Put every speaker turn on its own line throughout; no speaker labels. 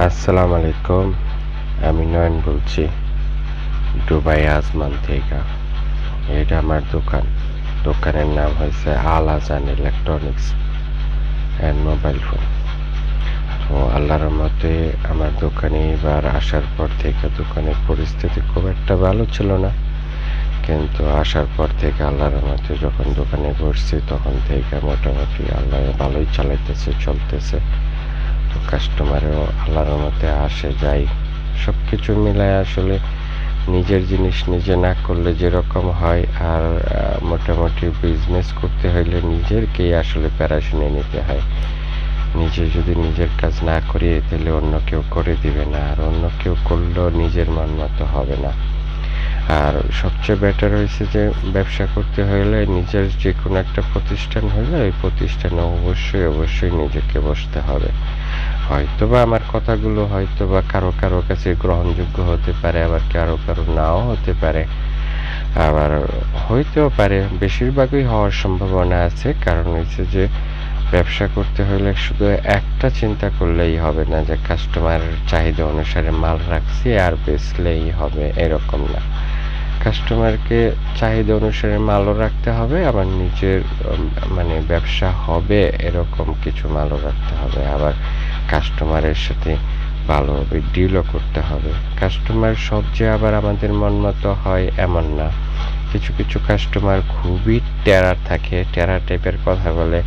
আসসালামু আলাইকুম। আমি নয়ন বলছি দুবাই আজমান থেকে। এটা আমার দোকান। দোকানের নাম হয়েছে আল আজান ইলেকট্রনিক্স অ্যান্ড মোবাইল ফোন। তো আল্লাহর রহমতে আমার দোকানে এবার আসার পর থেকে দোকানের পরিস্থিতি খুব একটা ভালো ছিল না, কিন্তু আসার পর থেকে আল্লাহর রহমতে যখন দোকানে বসছি তখন থেকে মোটামুটি আল্লাহ ভালোই চালাইতেছে, চলতেছে। তো কাস্টমারও আল্লাহর রহমতে আসে যায়, সব কিছু মিলায় আসলে নিজের জিনিস নিজে না করলে যেরকম হয়, আর মোটামুটি বিজনেস করতে হইলে নিজেরকেই আসলে প্যারাশানি নিতে হয়। নিজে যদি নিজের কাজ না করি তাহলে অন্য কেউ করে দিবে না, আর অন্য কেউ করলেও নিজের মন মতো হবে না। আর সবচেয়ে বেটার হয়েছে যে ব্যবসা করতে হলে নিজের যে কোনো একটা প্রতিষ্ঠান হলে ওই প্রতিষ্ঠানে অবশ্যই নিজেকে বসতে হবে। হয়তোবা আমার কথাগুলো হয়তোবা কারো কারো কাছে গ্রহণযোগ্য হতে পারে, আবার কারো কারো নাও হতে পারে, আবার হইতেও পারে, বেশিরভাগই হওয়ার সম্ভাবনা আছে। কারণ হচ্ছে যে ব্যবসা করতে হলে শুধু একটা চিন্তা করলেই হবে না যে কাস্টমার চাহিদা অনুসারে মাল রাখছি আর বেচলেই হবে, এরকম না। কাস্টমারকে চাহিদা অনুসারে মালও রাখতে হবে, আবার নিজের মানে ব্যবসা হবে এরকম কিছু মালও রাখতে হবে। আবার কাস্টমারের সাথে ভালোভাবে ডিলও করতে হবে। কাস্টমার সব যে আবার আমাদের মন মতো হয় এমন না। কিছু কিছু কাস্টমার খুবই টেরার থাকে, টেরা টাইপের কথা বলে।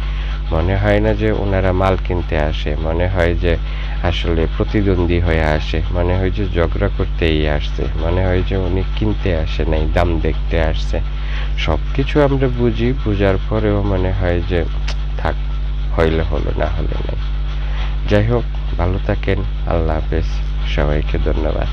মনে হয় না যে ওনারা মাল কিনতে আসে, মনে হয় যে আসলে প্রতিদ্বন্দ্বী হয়ে আসে, মনে হয় যে ঝগড়া করতেই আসছে, মনে হয় যে উনি কিনতে আসে নাই, দাম দেখতে আসছে। সব কিছু আমরা বুঝি, বুঝার পরেও মনে হয় যে থাক, হইলে হলো, না হলে নাই। যাই হোক, ভালো থাকেন। আল্লাহ হাফেজ। সবাইকে ধন্যবাদ।